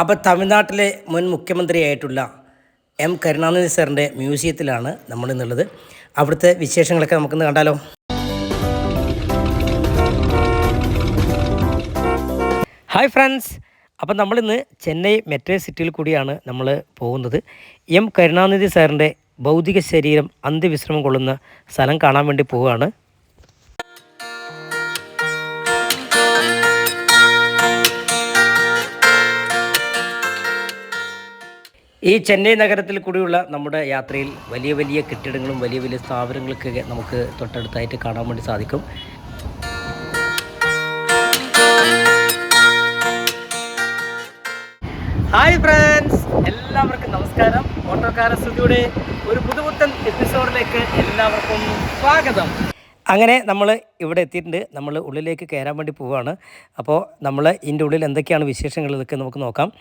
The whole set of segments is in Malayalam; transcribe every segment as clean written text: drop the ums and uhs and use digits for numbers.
അപ്പോൾ തമിഴ്നാട്ടിലെ മുൻ മുഖ്യമന്ത്രിയായിട്ടുള്ള എം കരുണാനിധി സാറിൻ്റെ മ്യൂസിയത്തിലാണ് നമ്മളിന്നുള്ളത്. അവിടുത്തെ വിശേഷങ്ങളൊക്കെ നമുക്കൊന്ന് കണ്ടാലോ. ഹായ് ഫ്രണ്ട്സ്, അപ്പം നമ്മളിന്ന് ചെന്നൈ മെട്രോ സിറ്റിയിൽ കൂടിയാണ് നമ്മൾ പോകുന്നത്. എം കരുണാനിധി സാറിൻ്റെ ഭൗതിക ശരീരം അന്ത്യവിശ്രമം കൊള്ളുന്ന സ്ഥലം കാണാൻ വേണ്ടി പോവുകയാണ്. ഈ ചെന്നൈ നഗരത്തിൽ കൂടിയുള്ള നമ്മുടെ യാത്രയിൽ വലിയ വലിയ കെട്ടിടങ്ങളും വലിയ വലിയ സ്ഥാപനങ്ങളൊക്കെ നമുക്ക് തൊട്ടടുത്തായിട്ട് കാണാൻ വേണ്ടി സാധിക്കും. ഹായ് ഫ്രണ്ട്സ്, എല്ലാവർക്കും നമസ്കാരം. ഓട്ടോക്കാര സ്റ്റുഡിയോയുടെ ഒരു പുതുപുത്തൻ എപ്പിസോഡിലേക്ക് എല്ലാവർക്കും സ്വാഗതം. അങ്ങനെ നമ്മൾ ഇവിടെ എത്തിയിട്ടുണ്ട്. നമ്മൾ ഉള്ളിലേക്ക് കയറാൻ വേണ്ടി പോവുകയാണ്. അപ്പോൾ നമ്മൾ ഇതിൻ്റെ ഉള്ളിൽ എന്തൊക്കെയാണ് വിശേഷങ്ങൾ ഇതൊക്കെ നമുക്ക് നോക്കാം.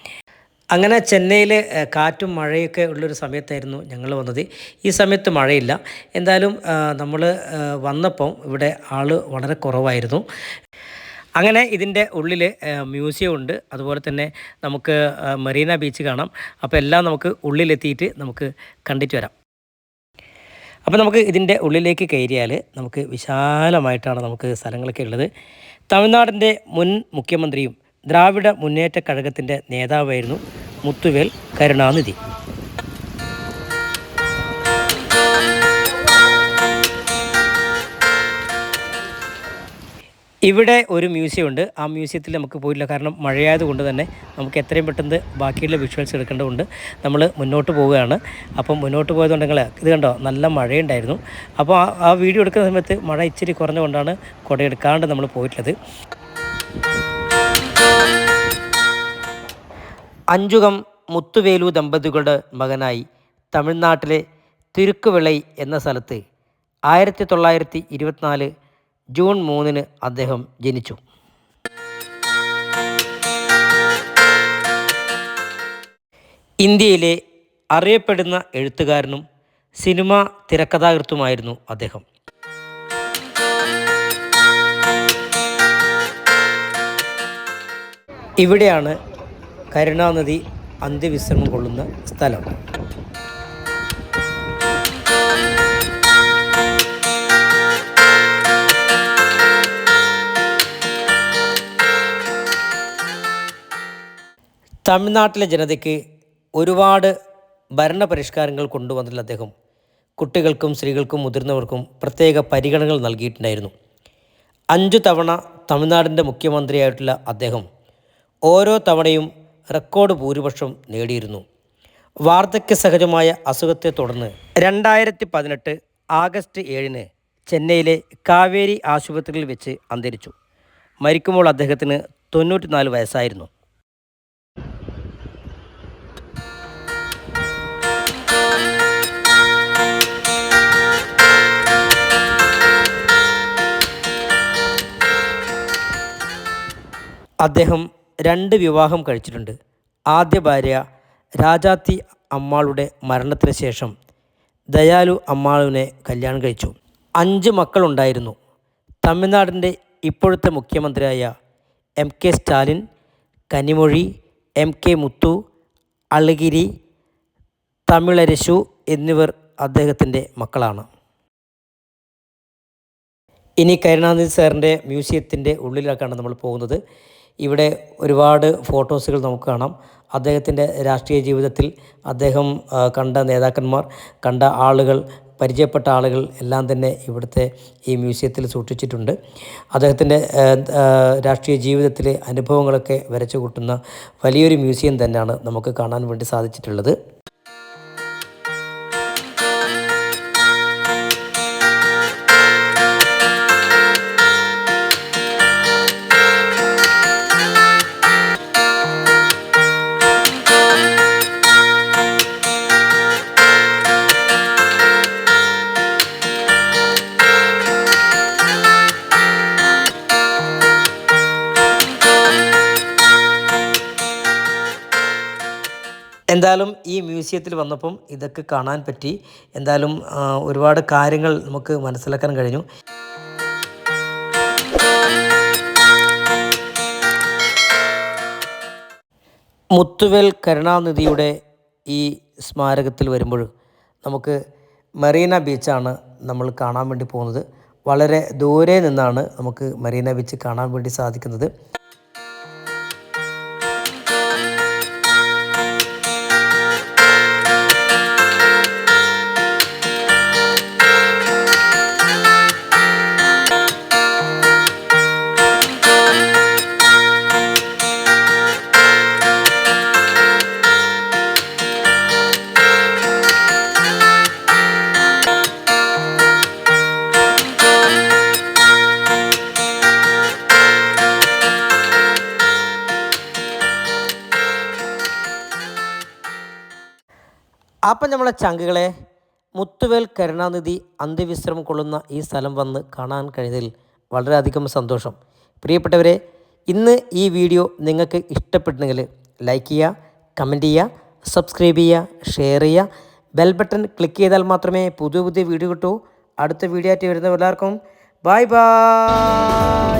അങ്ങനെ ചെന്നൈയിൽ കാറ്റും മഴയൊക്കെ ഉള്ളൊരു സമയത്തായിരുന്നു ഞങ്ങൾ വന്നത്. ഈ സമയത്ത് മഴയില്ല. എന്തായാലും നമ്മൾ വന്നപ്പം ഇവിടെ ആൾ വളരെ കുറവായിരുന്നു. അങ്ങനെ ഇതിൻ്റെ ഉള്ളിൽ മ്യൂസിയം ഉണ്ട്, അതുപോലെ തന്നെ നമുക്ക് മെറീന ബീച്ച് കാണാം. അപ്പോൾ എല്ലാം നമുക്ക് ഉള്ളിലെത്തിയിട്ട് നമുക്ക് കണ്ടിട്ട് വരാം. അപ്പോൾ നമുക്ക് ഇതിൻ്റെ ഉള്ളിലേക്ക് കയറിയാൽ നമുക്ക് വിശാലമായിട്ടാണ് നമുക്ക് സ്ഥലങ്ങളൊക്കെ ഉള്ളത്. തമിഴ്നാടിൻ്റെ മുൻ മുഖ്യമന്ത്രിയും ദ്രാവിഡ മുന്നേറ്റ കഴകത്തിൻ്റെ നേതാവായിരുന്നു മുത്തുവേൽ കരുണാനിധി. ഇവിടെ ഒരു മ്യൂസിയം ഉണ്ട്. ആ മ്യൂസിയത്തിൽ നമുക്ക് പോയില്ല, കാരണം മഴയായതുകൊണ്ട് തന്നെ നമുക്ക് എത്രയും പെട്ടെന്ന് ബാക്കിയുള്ള വിഷ്വൽസ് എടുക്കേണ്ടതുണ്ട്. നമ്മൾ മുന്നോട്ട് പോവുകയാണ്. അപ്പം മുന്നോട്ട് പോയതുകൊണ്ടെങ്കിൽ ഇത് കണ്ടോ, നല്ല മഴയുണ്ടായിരുന്നു. അപ്പോൾ ആ വീഡിയോ എടുക്കുന്ന സമയത്ത് മഴ ഇച്ചിരി കുറഞ്ഞുകൊണ്ടാണ് കുടയെടുക്കാണ്ട് നമ്മൾ പോയിട്ടുള്ളത്. അഞ്ചുകം മുത്തുവേലു ദമ്പതികളുടെ മകനായി തമിഴ്നാട്ടിലെ തിരുക്കുവിളൈ എന്ന സ്ഥലത്ത് 1924 ജൂൺ 3 അദ്ദേഹം ജനിച്ചു. ഇന്ത്യയിലെ അറിയപ്പെടുന്ന എഴുത്തുകാരനും സിനിമാ തിരക്കഥാകൃത്തുമായിരുന്നു അദ്ദേഹം. ഇവിടെയാണ് കരുണാനിധി അന്ത്യവിശ്രമം കൊള്ളുന്ന സ്ഥലം. തമിഴ്നാട്ടിലെ ജനതയ്ക്ക് ഒരുപാട് ഭരണപരിഷ്കാരങ്ങൾ കൊണ്ടുവന്നിട്ടുള്ള അദ്ദേഹം കുട്ടികൾക്കും സ്ത്രീകൾക്കും മുതിർന്നവർക്കും പ്രത്യേക പരിഗണനകൾ നൽകിയിട്ടുണ്ടായിരുന്നു. 5 തവണ തമിഴ്നാടിൻ്റെ മുഖ്യമന്ത്രിയായിട്ടുള്ള അദ്ദേഹം ഓരോ തവണയും റെക്കോർഡ് ഭൂരിപക്ഷം നേടിയിരുന്നു. വാർദ്ധക്യ സഹജമായ അസുഖത്തെ തുടർന്ന് 2018 ആഗസ്റ്റ് 7 ചെന്നൈയിലെ കാവേരി ആശുപത്രിയിൽ വെച്ച് അന്തരിച്ചു. മരിക്കുമ്പോൾ അദ്ദേഹത്തിന് 94 വയസ്സായിരുന്നു. അദ്ദേഹം 2 വിവാഹം കഴിച്ചിട്ടുണ്ട്. ആദ്യ ഭാര്യ രാജാത്തി അമ്മാളുടെ മരണത്തിന് ശേഷം ദയാലു അമ്മാളുവിനെ കല്യാണം കഴിച്ചു. 5 മക്കളുണ്ടായിരുന്നു. തമിഴ്നാടിൻ്റെ ഇപ്പോഴത്തെ മുഖ്യമന്ത്രിയായ MK സ്റ്റാലിൻ, കനിമൊഴി, MK മുത്തു, അളഗിരി, തമിഴരശു എന്നിവർ അദ്ദേഹത്തിൻ്റെ മക്കളാണ്. ഇനി കരുണാനിധി സാറിൻ്റെ മ്യൂസിയത്തിൻ്റെ ഉള്ളിലേക്കാണ് നമ്മൾ പോകുന്നത്. ഇവിടെ ഒരുപാട് ഫോട്ടോസുകൾ നമുക്ക് കാണാം. അദ്ദേഹത്തിൻ്റെ രാഷ്ട്രീയ ജീവിതത്തിൽ അദ്ദേഹം കണ്ട നേതാക്കന്മാർ, കണ്ട ആളുകൾ, പരിചയപ്പെട്ട ആളുകൾ എല്ലാം തന്നെ ഇവിടുത്തെ ഈ മ്യൂസിയത്തിൽ സൂക്ഷിച്ചിട്ടുണ്ട്. അദ്ദേഹത്തിൻ്റെ രാഷ്ട്രീയ ജീവിതത്തിലെ അനുഭവങ്ങളൊക്കെ വരച്ചു കൂട്ടുന്ന വലിയൊരു മ്യൂസിയം തന്നെയാണ് നമുക്ക് കാണാൻ വേണ്ടി സാധിച്ചിട്ടുള്ളത്. എന്തായാലും ഈ മ്യൂസിയത്തിൽ വന്നപ്പം ഇതൊക്കെ കാണാൻ പറ്റി. എന്തായാലും ഒരുപാട് കാര്യങ്ങൾ നമുക്ക് മനസ്സിലാക്കാൻ കഴിഞ്ഞു. മുത്തുവേൽ കരുണാനിധിയുടെ ഈ സ്മാരകത്തിൽ വരുമ്പോൾ നമുക്ക് മറീന ബീച്ചാണ് നമ്മൾ കാണാൻ വേണ്ടി പോകുന്നത്. വളരെ ദൂരെ നിന്നാണ് നമുക്ക് മറീന ബീച്ച് കാണാൻ വേണ്ടി സാധിക്കുന്നത്. അപ്പം നമ്മളെ ചങ്കുകളെ, മുത്തുവേൽ കരുണാനിധി അന്ത്യവിശ്രമം കൊള്ളുന്ന ഈ സ്ഥലം വന്ന് കാണാൻ കഴിഞ്ഞതിൽ വളരെയധികം സന്തോഷം. പ്രിയപ്പെട്ടവരെ, ഇന്ന് ഈ വീഡിയോ നിങ്ങൾക്ക് ഇഷ്ടപ്പെട്ടെങ്കിൽ ലൈക്ക് ചെയ്യുക, കമൻറ്റ് ചെയ്യുക, സബ്സ്ക്രൈബ് ചെയ്യുക, ഷെയർ ചെയ്യുക. ബെൽ ബട്ടൺ ക്ലിക്ക് ചെയ്താൽ മാത്രമേ പുതിയ വീഡിയോ കിട്ടൂ. അടുത്ത വീഡിയോ ആയിട്ട് വരുന്ന എല്ലാവർക്കും ബൈ ബൈ.